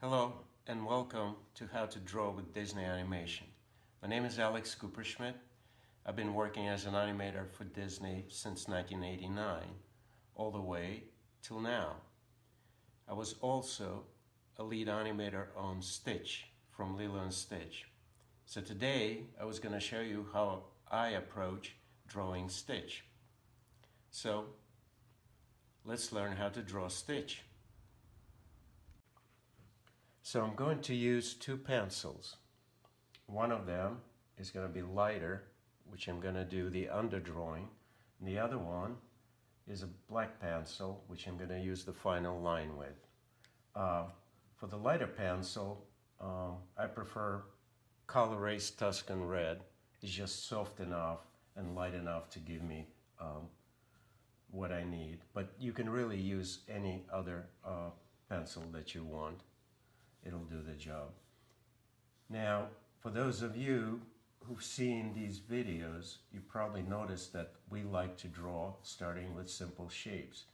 Hello and welcome to How to Draw with Disney Animation. My name is Kuperschmidt. I've been working as an animator for Disney since 1989, all the way till now. I was also a lead animator on Stitch from Lilo and Stitch. So today I was going to show you how I approach drawing Stitch. So let's learn how to draw Stitch. So I'm going to use two pencils. One of them is going to be lighter, which I'm going to do the underdrawing. And the other one is a black pencil, which I'm going to use the final line with. For the lighter pencil, I prefer Color-Ace Tuscan Red. It's just soft enough and light enough to give me what I need. But you can really use any other pencil that you want. It'll do the job. Now, for those of you who've seen these videos, you probably noticed that we like to draw starting with simple shapes.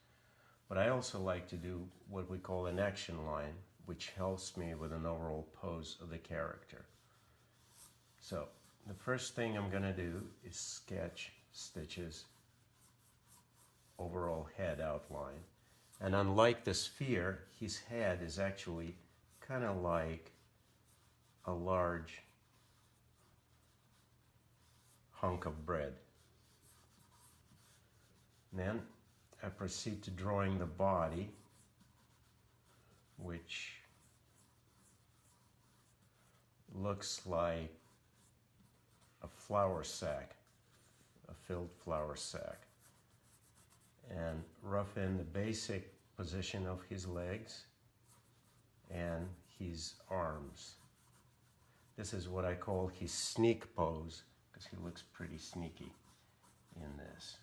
But I also like to do what we call an action line, which helps me with an overall pose of the character. So, the first thing I'm going to do is sketch Stitch's overall head outline. And unlike the sphere, his head is actually kind of like a large hunk of bread. Then I proceed to drawing the body, which looks like a flour sack, a filled flour sack, and rough in the basic position of his legs and his arms. This is what I call his sneak pose, because he looks pretty sneaky in this.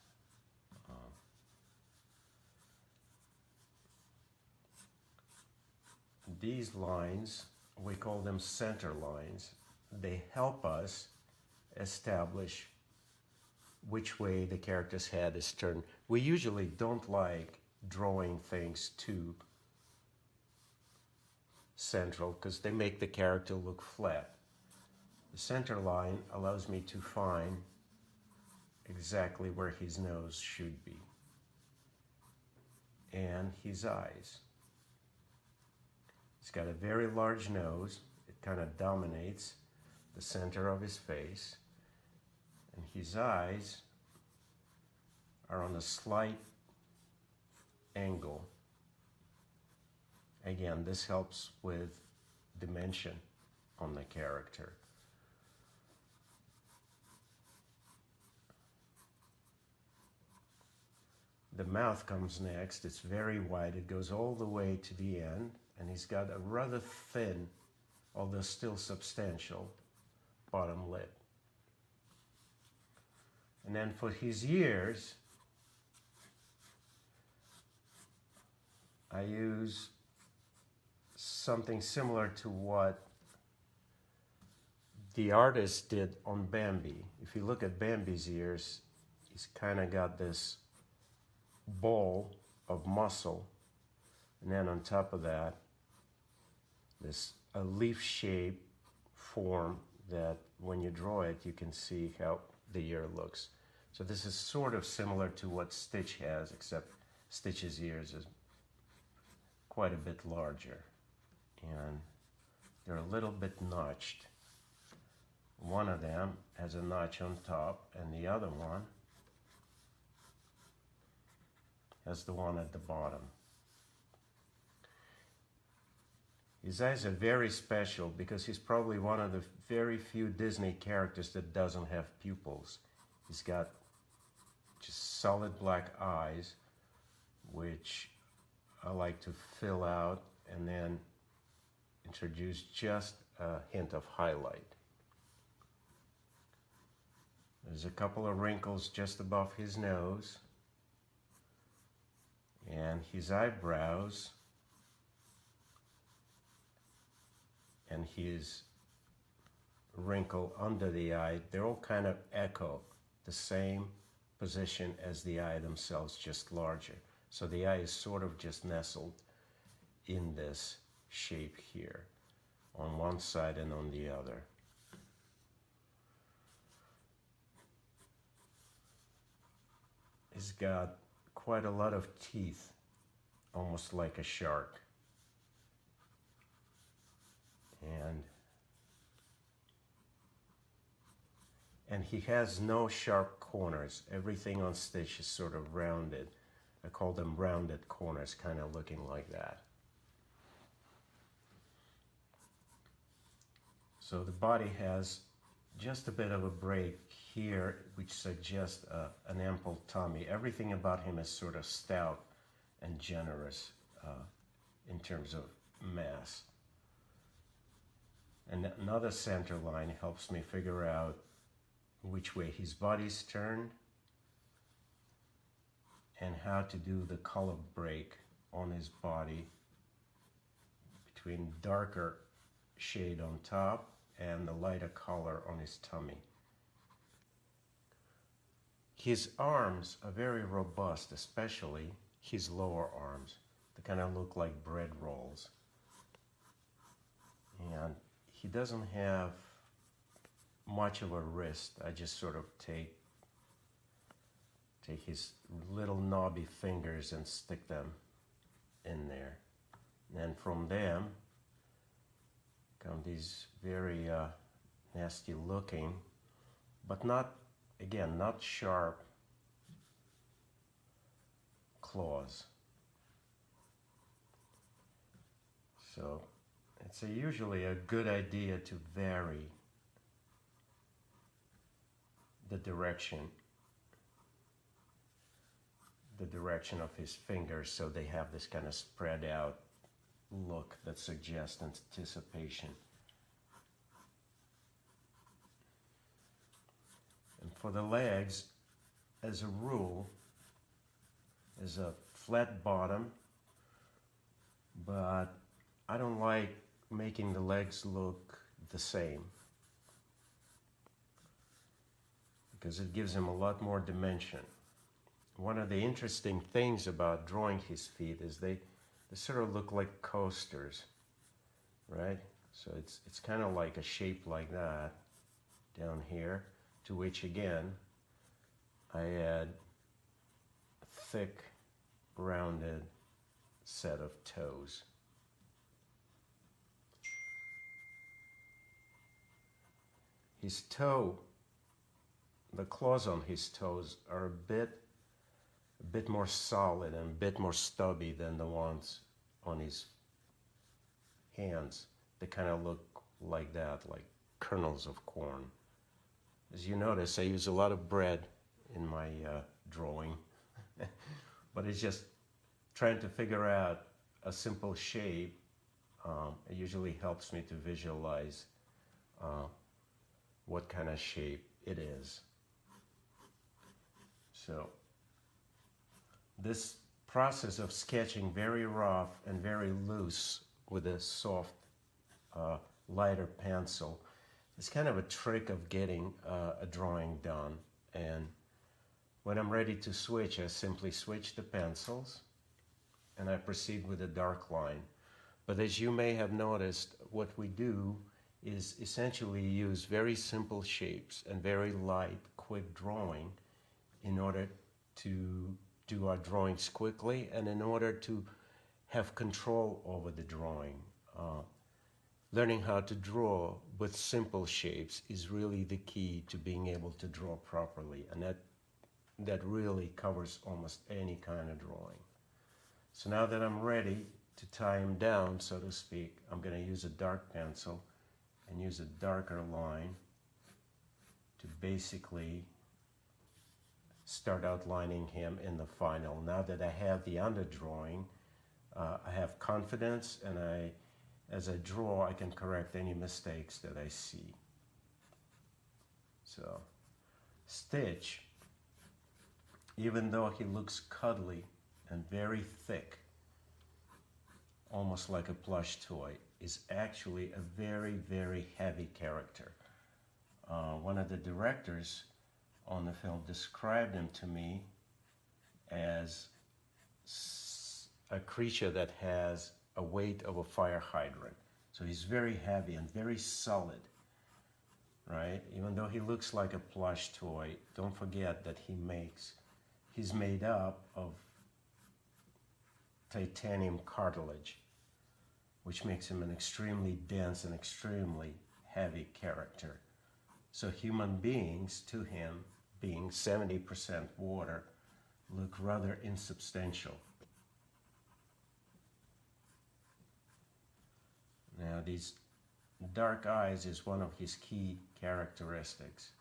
These lines, we call them center lines. They help us establish which way the character's head is turned. We usually don't like drawing things too central because they make the character look flat. The center line allows me to find exactly where his nose should be and his eyes. He's got a very large nose. It kind of dominates the center of his face, and his eyes are on a slight angle. Again, this helps with dimension on the character. The mouth comes next. It's very wide. It goes all the way to the end, and he's got a rather thin, although still substantial, bottom lip. And then for his ears, I use something similar to what the artist did on Bambi. If you look at Bambi's ears, he's kind of got this ball of muscle, and then on top of that, a leaf-shaped form that when you draw it, you can see how the ear looks. So this is sort of similar to what Stitch has, except Stitch's ears is quite a bit larger, and they're a little bit notched. One of them has a notch on top, and the other one has the one at the bottom. His eyes are very special because he's probably one of the very few Disney characters that doesn't have pupils. He's got just solid black eyes, which I like to fill out and then introduce just a hint of highlight. There's a couple of wrinkles just above his nose, and his eyebrows and his wrinkle under the eye, they all kind of echo the same position as the eye themselves, just larger. So the eye is sort of just nestled in this shape here on one side and on the other. He's got quite a lot of teeth, almost like a shark. And he has no sharp corners. Everything on Stitch is sort of rounded. I call them rounded corners, kind of looking like that. So the body has just a bit of a break here, which suggests an ample tummy. Everything about him is sort of stout and generous in terms of mass. And another center line helps me figure out which way his body's turned and how to do the color break on his body between darker shade on top and the lighter color on his tummy. His arms are very robust, especially his lower arms. They kind of look like bread rolls. And he doesn't have much of a wrist. I just sort of take his little knobby fingers and stick them in there. And then from them come these very nasty looking, but not, again, not sharp claws. So it's usually a good idea to vary the direction of his fingers so they have this kind of spread out look that suggests anticipation. And for the legs, as a rule, is a flat bottom, but I don't like making the legs look the same because it gives him a lot more dimension. One of the interesting things about drawing his feet is they sort of look like coasters, right? So it's kind of like a shape like that down here, to which again I add a thick rounded set of toes. His toe, the claws on his toes are a bit more solid and a bit more stubby than the ones on his hands. They kind of look like that, like kernels of corn. As you notice, I use a lot of bread in my drawing, but it's just trying to figure out a simple shape. It usually helps me to visualize what kind of shape it is. So this process of sketching very rough and very loose with a soft, lighter pencil is kind of a trick of getting a drawing done. And when I'm ready to switch, I simply switch the pencils and I proceed with a dark line. But as you may have noticed, what we do is essentially use very simple shapes and very light, quick drawing in order to do our drawings quickly and in order to have control over the drawing. Learning how to draw with simple shapes is really the key to being able to draw properly, and that really covers almost any kind of drawing. So now that I'm ready to tie him down, so to speak, I'm going to use a dark pencil and use a darker line to basically start outlining him in the final. Now that I have the underdrawing, I have confidence, and as I draw, I can correct any mistakes that I see. So, Stitch, even though he looks cuddly and very thick, almost like a plush toy, is actually a very, very heavy character. One of the directors on the film described him to me as a creature that has a weight of a fire hydrant. So he's very heavy and very solid, right? Even though he looks like a plush toy, don't forget that he's made up of titanium cartilage, which makes him an extremely dense and extremely heavy character. So human beings, to him, being 70% water, look rather insubstantial. Now, these dark eyes is one of his key characteristics.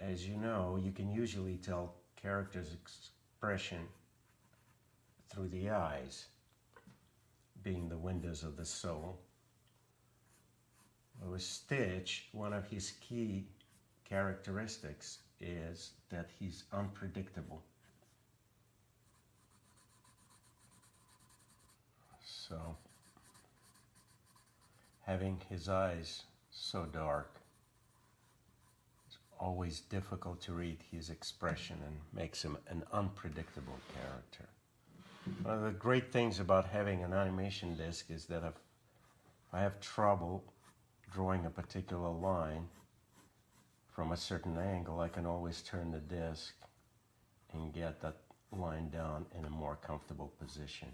As you know, you can usually tell characters' expression through the eyes, being the windows of the soul. With Stitch, one of his key characteristics is that he's unpredictable. So, having his eyes so dark, it's always difficult to read his expression and makes him an unpredictable character. One of the great things about having an animation disc is that if I have trouble drawing a particular line from a certain angle, I can always turn the disc and get that line down in a more comfortable position.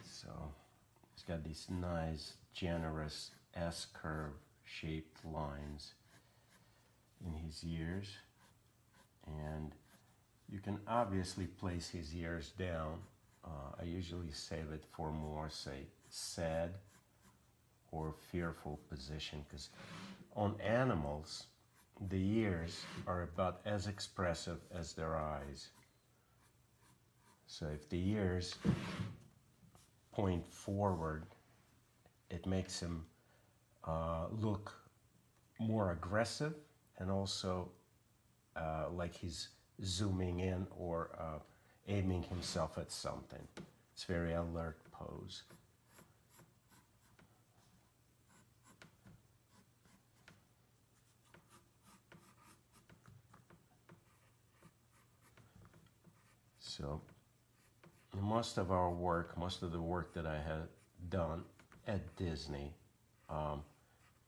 So he's got these nice, generous S-curve shaped lines in his ears, and you can obviously place his ears down. I usually save it for more, say, sad or fearful position, because on animals, the ears are about as expressive as their eyes. So if the ears point forward, it makes him look more aggressive, and also like he's zooming in or aiming himself at something. It's a very alert pose. So most of our work, most of the work that I had done at Disney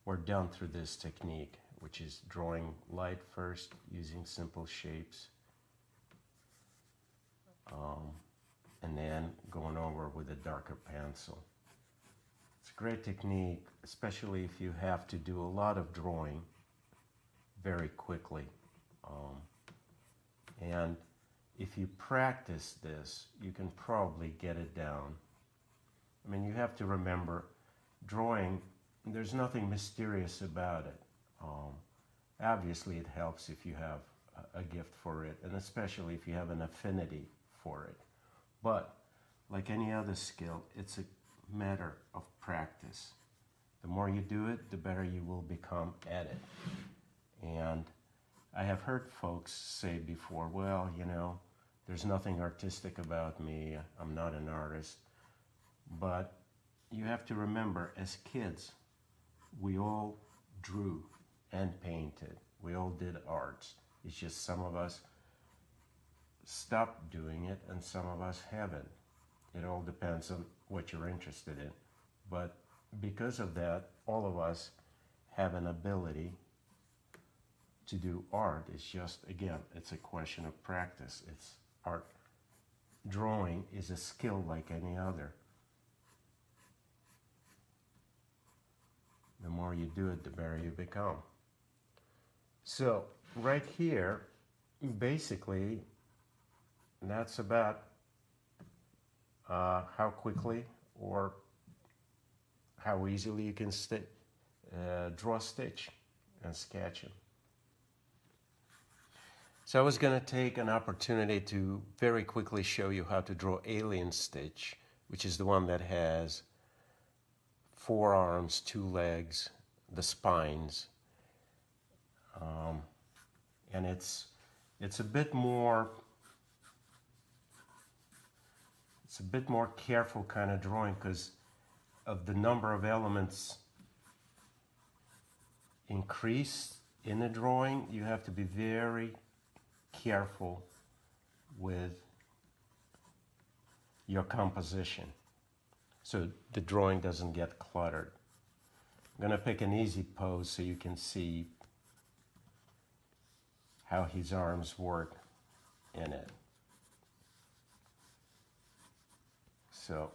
were done through this technique, which is drawing light first using simple shapes, and then going over with a darker pencil. It's a great technique, especially if you have to do a lot of drawing very quickly. And if you practice this, you can probably get it down. I mean, you have to remember, drawing, there's nothing mysterious about it. Obviously, it helps if you have a gift for it, and especially if you have an affinity for it. But like any other skill, it's a matter of practice. The more you do it, the better you will become at it. And I have heard folks say before, well, you know, there's nothing artistic about me, I'm not an artist. But you have to remember, as kids, we all drew and painted. We all did arts. It's just some of us stopped doing it and some of us haven't. It all depends on what you're interested in. But because of that, all of us have an ability to do art. It's just, again, it's a question of practice. It's art. Drawing is a skill like any other. The more you do it, the better you become. So right here, basically, that's about how quickly or how easily you can draw Stitch and sketch him. So I was going to take an opportunity to very quickly show you how to draw Alien Stitch, which is the one that has 4 arms, 2 legs, the spines, and it's a bit more careful kind of drawing because of the number of elements increased in the drawing. You have to be very careful with your composition so the drawing doesn't get cluttered. I'm going to pick an easy pose so you can see how his arms work in it. So,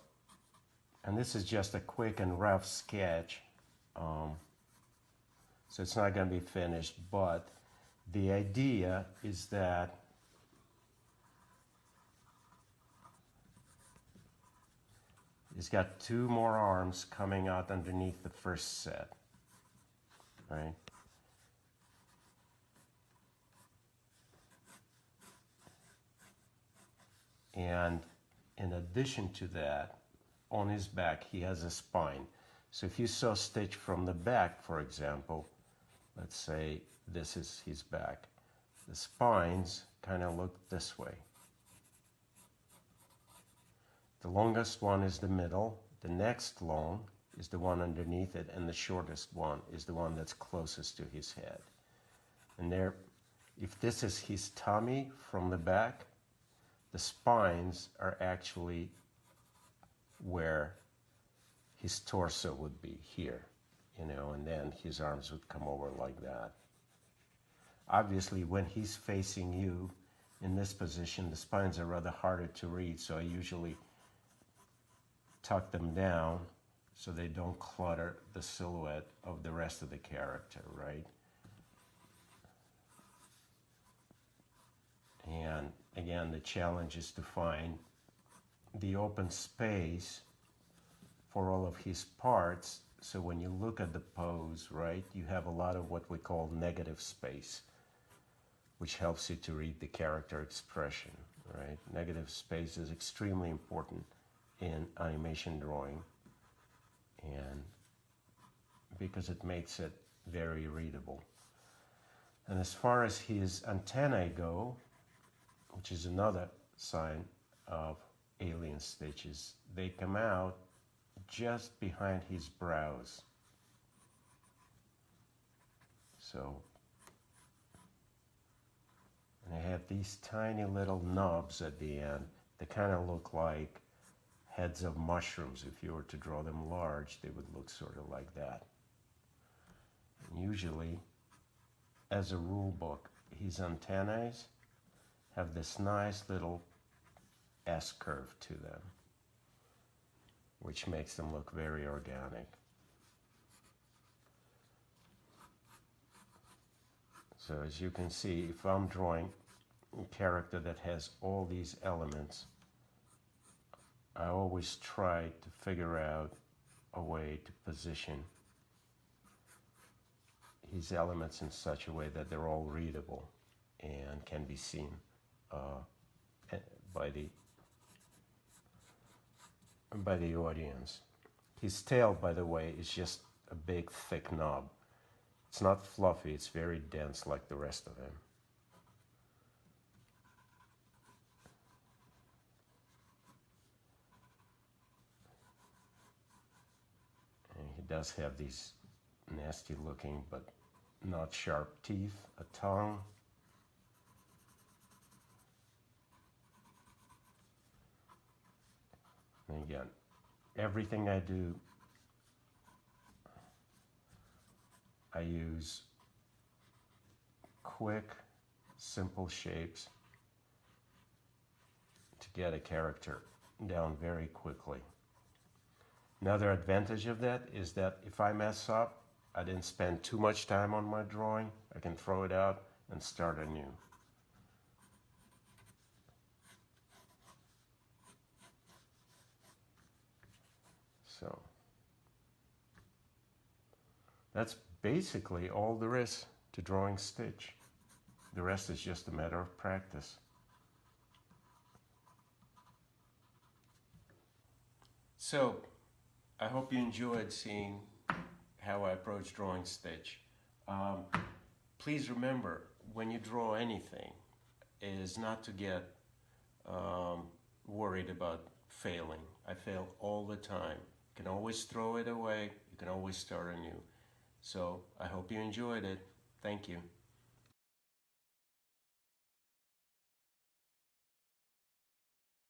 and this is just a quick and rough sketch, so it's not going to be finished, but the idea is that he's got two more arms coming out underneath the first set, right? And in addition to that, on his back, he has a spine. So if you saw Stitch from the back, for example, let's say this is his back, the spines kind of look this way. The longest one is the middle, the next long is the one underneath it, and the shortest one is the one that's closest to his head. And there, if this is his tummy from the back, the spines are actually where his torso would be here, you know, and then his arms would come over like that. Obviously, when he's facing you in this position, the spines are rather harder to read, so I usually tuck them down so they don't clutter the silhouette of the rest of the character, right? And again, the challenge is to find the open space for all of his parts, so when you look at the pose, right, you have a lot of what we call negative space, which helps you to read the character expression, right? Negative space is extremely important in animation drawing, and because it makes it very readable. And as far as his antennae go, which is another sign of alien stitches, they come out just behind his brows. So, and I have these tiny little knobs at the end. They kind of look like heads of mushrooms. If you were to draw them large, they would look sort of like that. And usually, as a rule book, his antennae have this nice little S-curve to them, which makes them look very organic. So as you can see, if I'm drawing a character that has all these elements, I always try to figure out a way to position his elements in such a way that they're all readable and can be seen by the audience. His tail, by the way, is just a big thick knob. It's not fluffy, it's very dense like the rest of him. And he does have these nasty looking but not sharp teeth, a tongue. And again, everything I do, I use quick, simple shapes to get a character down very quickly. Another advantage of that is that if I mess up, I didn't spend too much time on my drawing. I can throw it out and start anew. So that's basically all there is to drawing Stitch. The rest is just a matter of practice. So I hope you enjoyed seeing how I approach drawing Stitch. Please remember, when you draw anything, is not to get worried about failing. I fail all the time. You can always throw it away. You can always start anew. So I hope you enjoyed it. Thank you.